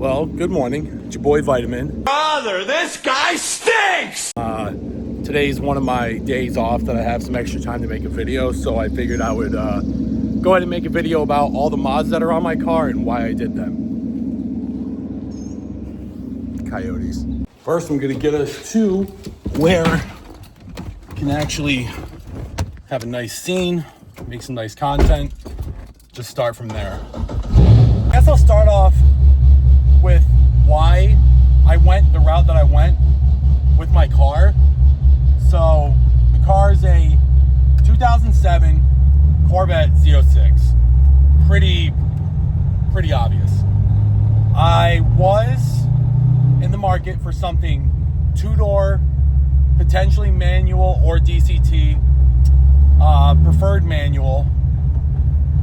Well, good morning. It's your boy Vitamin. Brother, this guy stinks! Today's one of my days off that I have some extra time to make a video, so I figured I would go ahead and make a video about all the mods that are on my car and why I did them. Coyotes. First, I'm gonna get us to where we can actually have a nice scene, make some nice content. Just start from there. I guess I'll start off with why I went the route that I went with my car. So the car is a 2007 Corvette Z06. Pretty obvious. I was in the market for something two-door, potentially manual or DCT, preferred manual,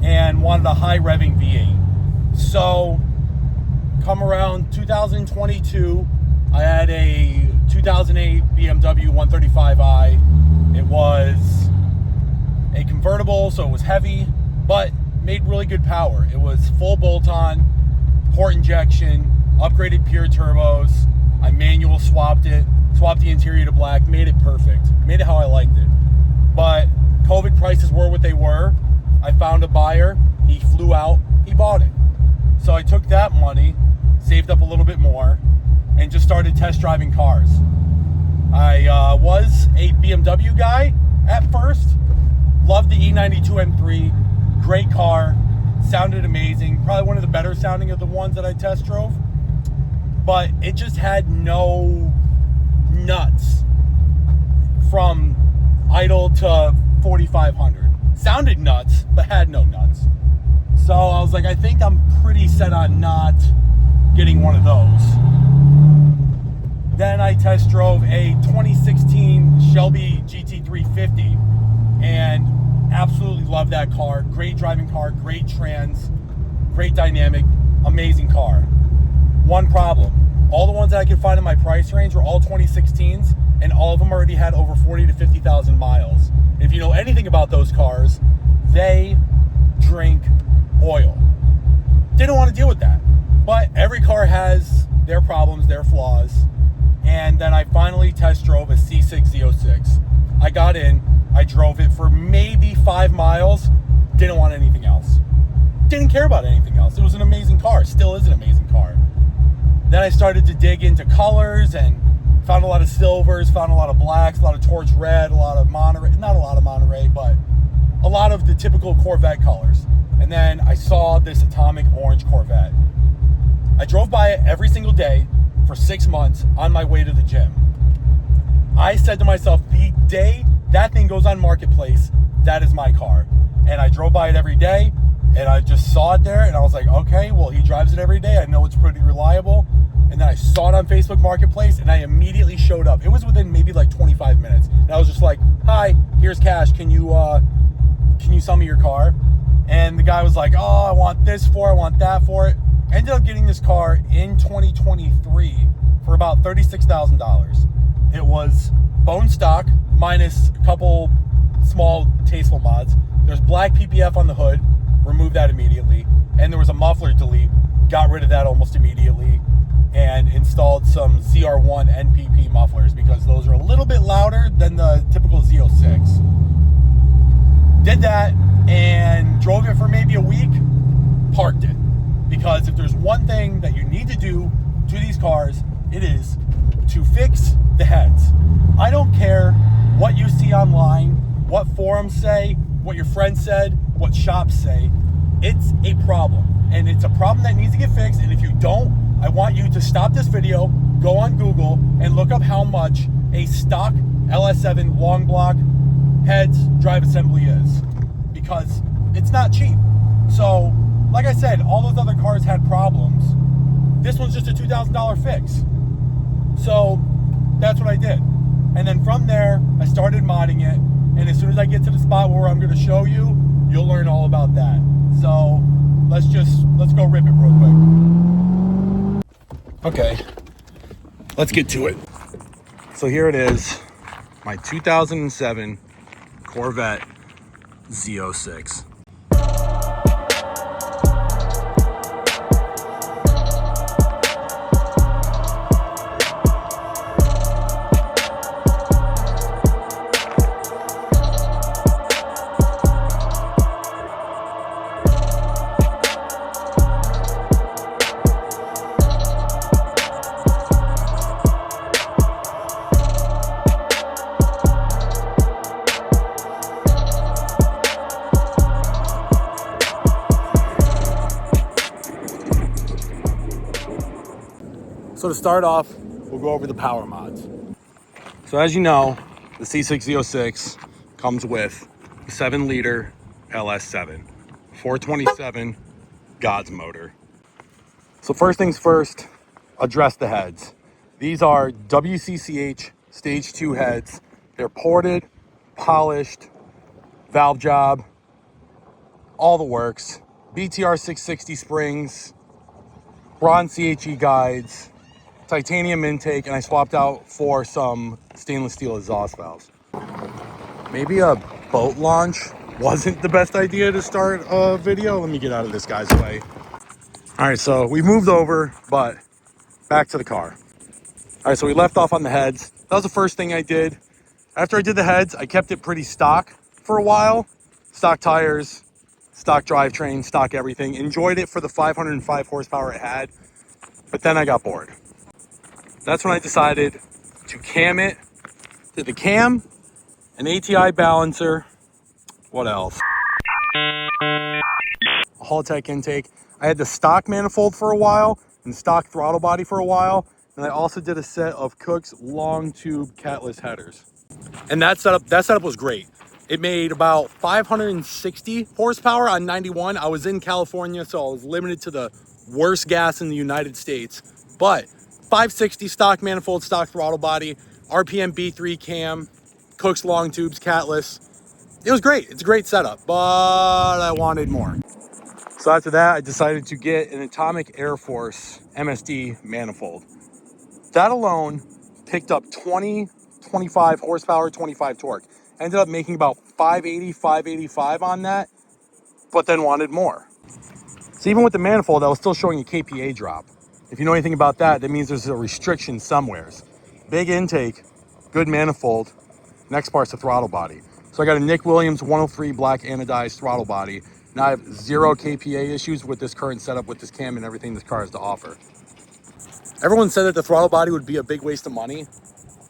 and wanted a high revving V8. So come around 2022, I had a 2008 BMW 135i. It was a convertible, so it was heavy, but made really good power. It was full bolt-on, port injection, upgraded pure turbos. I manual swapped it, swapped the interior to black, made it perfect, made it how I liked it. But COVID prices were what they were. I found a buyer, he flew out, he bought it. So I took that money, saved up a little bit more, and just started test driving cars. I was a BMW guy at first. Loved the E92 M3, great car, sounded amazing. Probably one of the better sounding of the ones that I test drove. But it just had no nuts from idle to 4,500. Sounded nuts, but had no nuts. So I was like, I think I'm pretty set on not getting one of those. Then I test drove a 2016 Shelby GT350 and absolutely loved that car. Great driving car, great trans, great dynamic, amazing car. One problem, all the ones that I could find in my price range were all 2016s, and all of them already had over 40 to 50,000 miles. If you know anything about those cars, they drink oil. Didn't want to deal with that. But every car has their problems, their flaws. And then I finally test drove a C6 Z06. I got in, I drove it for maybe 5 miles, didn't want anything else. Didn't care about anything else. It was an amazing car, still is an amazing car. Then I started to dig into colors and found a lot of silvers, found a lot of blacks, a lot of torch red, a lot of Monterey, not a lot of Monterey, but a lot of the typical Corvette colors. And then I saw this atomic orange Corvette. I drove by it every single day for 6 months on my way to the gym. I said to myself, the day that thing goes on Marketplace, that is my car. And I drove by it every day, and I just saw it there, and I was like, okay, well, he drives it every day. I know it's pretty reliable. And then I saw it on Facebook Marketplace, and I immediately showed up. It was within maybe like 25 minutes. And I was just like, hi, here's cash. Can you sell me your car? And the guy was like, oh, I want this for it, I want that for it. Ended up getting this car in 2023 for about $36,000. It was bone stock minus a couple small tasteful mods. There's black PPF on the hood, removed that immediately. And there was a muffler delete, got rid of that almost immediately, and installed some ZR1 NPP mufflers because those are a little bit louder than the typical Z06. Did that and drove it for maybe a week, parked it. Because if there's one thing that you need to do to these cars, it is to fix the heads. I don't care what you see online, what forums say, what your friends said, what shops say. It's a problem. And it's a problem that needs to get fixed. And if you don't, I want you to stop this video, go on Google, and look up how much a stock LS7 long block heads drive assembly is. Because it's not cheap. So, like I said, all those other cars had problems. This one's just a $2,000 fix. So that's what I did. And then from there, I started modding it. And as soon as I get to the spot where I'm going to show you, you'll learn all about that. So let's go rip it real quick. Okay, let's get to it. So here it is, my 2007 Corvette Z06. So to start off, we'll go over the power mods. So as you know, the C6Z06 comes with a 7-liter LS7, 427 God's motor. So first things first, address the heads. These are WCCH Stage 2 heads. They're ported, polished, valve job, all the works. BTR 660 springs, bronze CHE guides, titanium intake, and I swapped out for some stainless steel exhaust valves. Maybe a boat launch wasn't the best idea to start a video. Let me get out of this guy's way. All right, so we moved over, but back to the car. All right, so we left off on the heads. That was the first thing I did. After I did the heads, I kept it pretty stock for a while. Stock tires, stock drivetrain, stock everything. Enjoyed it for the 505 horsepower it had, but then I got bored. That's when I decided to cam it. Did the cam, an ATI balancer, what else? A Haltech intake. I had the stock manifold for a while and stock throttle body for a while. And I also did a set of Cook's long tube catless headers. And that setup was great. It made about 560 horsepower on 91. I was in California, so I was limited to the worst gas in the United States. But 560 stock manifold, stock throttle body, RPM B3 cam, Cook's long tubes, catless. It was great. It's a great setup, but I wanted more. So after that, I decided to get an Atomic Air Force MSD manifold. That alone picked up 25 horsepower, 25 torque. I ended up making about 580, 585 on that, but then wanted more. So even with the manifold, I was still showing a KPA drop. If you know anything about that, that means there's a restriction somewheres. Big intake, good manifold. Next part's the throttle body. So I got a Nick Williams 103 black anodized throttle body. Now I have 0 KPA issues with this current setup, with this cam and everything this car has to offer. Everyone said that the throttle body would be a big waste of money,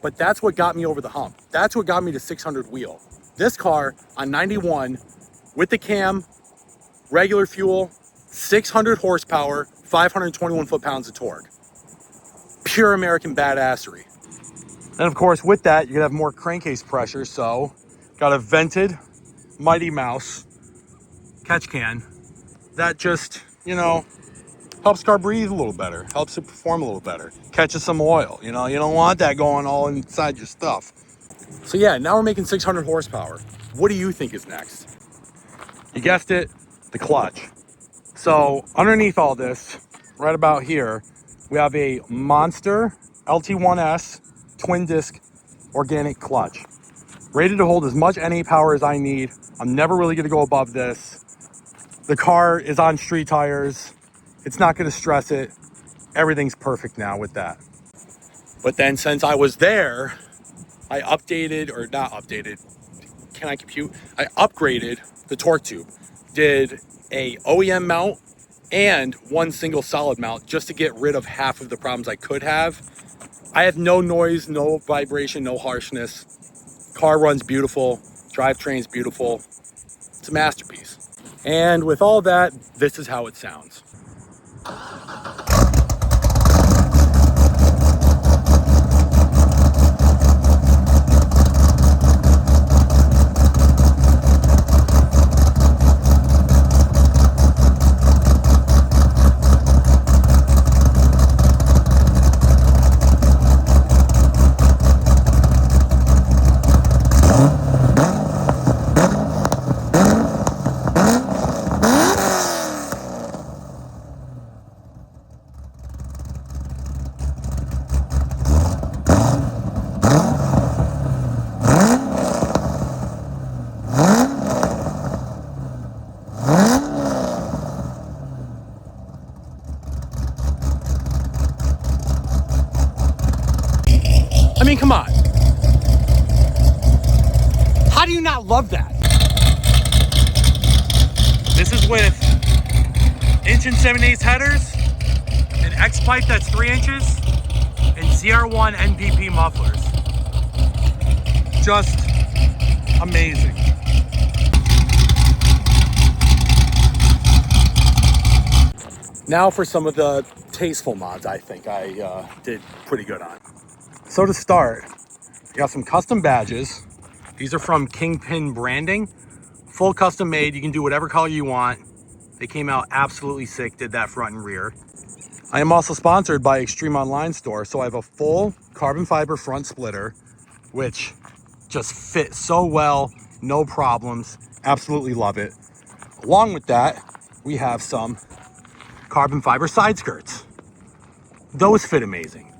but that's what got me over the hump. That's what got me to 600 wheel. This car on 91 with the cam, regular fuel, 600 horsepower, 521 foot-pounds of torque. Pure American badassery. And of course, with that, you're gonna have more crankcase pressure, so got a vented Mighty Mouse catch can that just, you know, helps car breathe a little better, helps it perform a little better, catches some oil. You know, you don't want that going all inside your stuff. So yeah, now we're making 600 horsepower. What do you think is next? You guessed it, the clutch. So underneath all this, right about here, we have a Monster LT1S twin disc organic clutch. Rated to hold as much NA power as I need. I'm never really gonna go above this. The car is on street tires. It's not gonna stress it. Everything's perfect now with that. But then since I was there, I updated, or not updated, can I compute? I upgraded the torque tube. Did a OEM mount and one single solid mount just to get rid of half of the problems I could have. I have no noise, no vibration, no harshness. Car runs beautiful, drivetrain's beautiful. It's a masterpiece. And with all that, this is how it sounds. I mean, come on. How do you not love that? This is with 1 7/8 headers, an X pipe that's 3 inches, and ZR1 NPP mufflers. Just amazing. Now for some of the tasteful mods I think I did pretty good on. So to start, I got some custom badges. These are from Kingpin Branding. Full custom made, you can do whatever color you want. They came out absolutely sick, did that front and rear. I am also sponsored by Extreme Online Store, so I have a full carbon fiber front splitter, which just fits so well, no problems, absolutely love it. Along with that, we have some carbon fiber side skirts. Those fit amazing.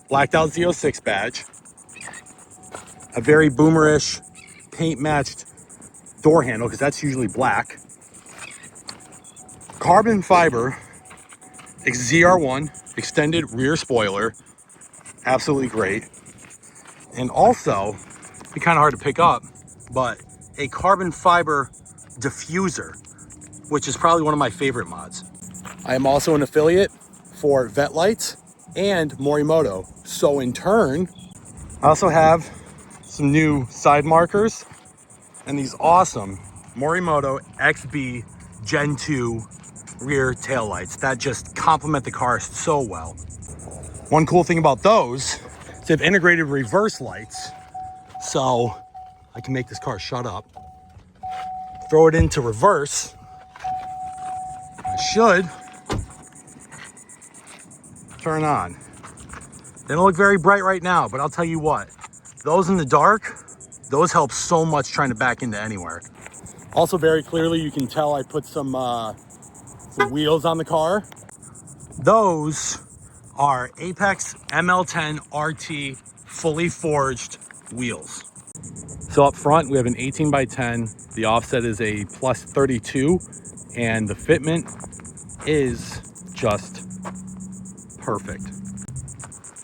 Blacked out Z06 badge, a very boomerish paint matched door handle, because that's usually black. Carbon fiber ZR1 extended rear spoiler, absolutely great. And also, be kind of hard to pick up, but a carbon fiber diffuser, which is probably one of my favorite mods. I am also an affiliate for Vet Lights and Morimoto. So in turn, I also have some new side markers and these awesome Morimoto XB Gen 2 rear tail lights that just complement the car so well. One cool thing about those is they have integrated reverse lights, so I can make this car shut up, throw it into reverse. I should turn on. They don't look very bright right now, but I'll tell you what, those in the dark, those help so much trying to back into anywhere. Also very clearly, you can tell I put some wheels on the car. Those are Apex ML10 RT fully forged wheels. So up front, we have an 18x10. The offset is a plus 32, and the fitment is just perfect.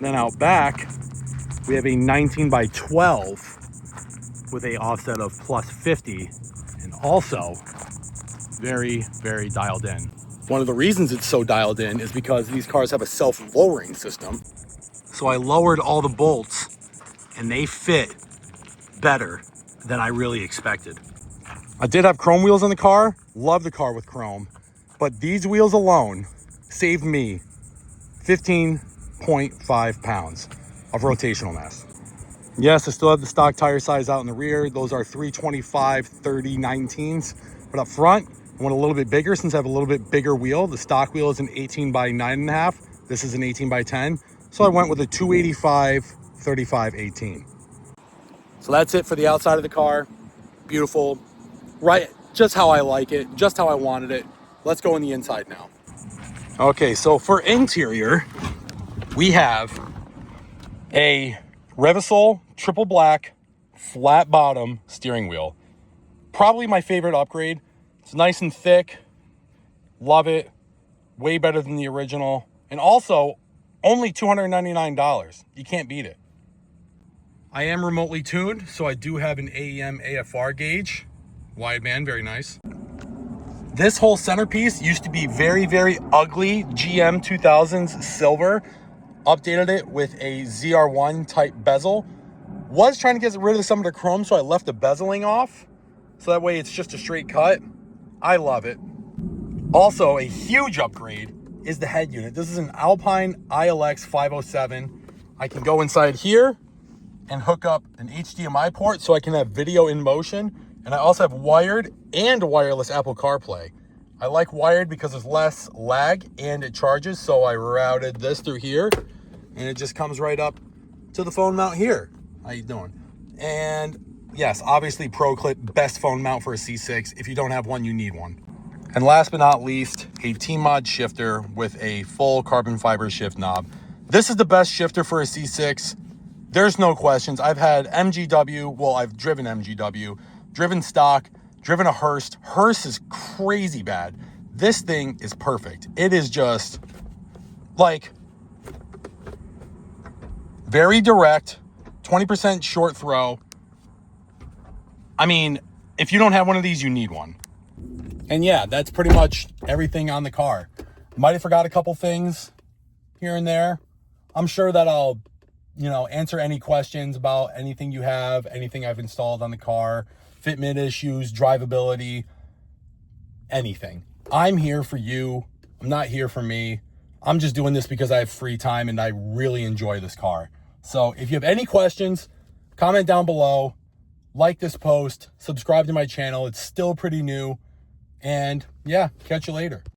Then out back, we have a 19x12 with a offset of plus 50, and also very, very dialed in. One of the reasons it's so dialed in is because these cars have a self-lowering system. So I lowered all the bolts and they fit better than I really expected. I did have chrome wheels on the car, love the car with chrome, but these wheels alone saved me 15.5 pounds of rotational mass. Yes, I still have the stock tire size out in the rear. Those are 325/30/19s, but up front, I went a little bit bigger since I have a little bit bigger wheel. The stock wheel is an 18x9.5. This is an 18x10. So I went with a 285/35/18. So that's it for the outside of the car. Beautiful, right? Just how I like it, just how I wanted it. Let's go in the inside now. Okay, so for interior, we have a Revasol triple black flat bottom steering wheel. Probably my favorite upgrade. It's nice and thick, love it, way better than the original, and also only $299. You can't beat it. I am remotely tuned, so I do have an AEM AFR gauge, wideband, very nice. This whole centerpiece used to be very, very ugly GM 2000s silver. Updated it with a ZR1 type bezel. Was trying to get rid of some of the chrome, so I left the bezeling off. So that way it's just a straight cut. I love it. Also, a huge upgrade is the head unit. This is an Alpine ILX 507. I can go inside here and hook up an HDMI port so I can have video in motion. And I also have wired and wireless Apple CarPlay. I like wired because there's less lag and it charges. So I routed this through here and it just comes right up to the phone mount here. How you doing? And yes, obviously ProClip, best phone mount for a C6. If you don't have one, you need one. And last but not least, a T-Mod shifter with a full carbon fiber shift knob. This is the best shifter for a C6. There's no questions. I've had MGW, well, I've driven MGW, driven stock, driven a Hearst. Hearst is crazy bad. This thing is perfect. It is just like very direct, 20% short throw. I mean, if you don't have one of these, you need one. And yeah, that's pretty much everything on the car. Might have forgot a couple things here and there. I'm sure that I'll, answer any questions about anything you have, anything I've installed on the car, fitment issues, drivability, anything. I'm here for you, I'm not here for me. I'm just doing this because I have free time and I really enjoy this car. So if you have any questions, comment down below, like this post, subscribe to my channel. It's still pretty new. And yeah, catch you later.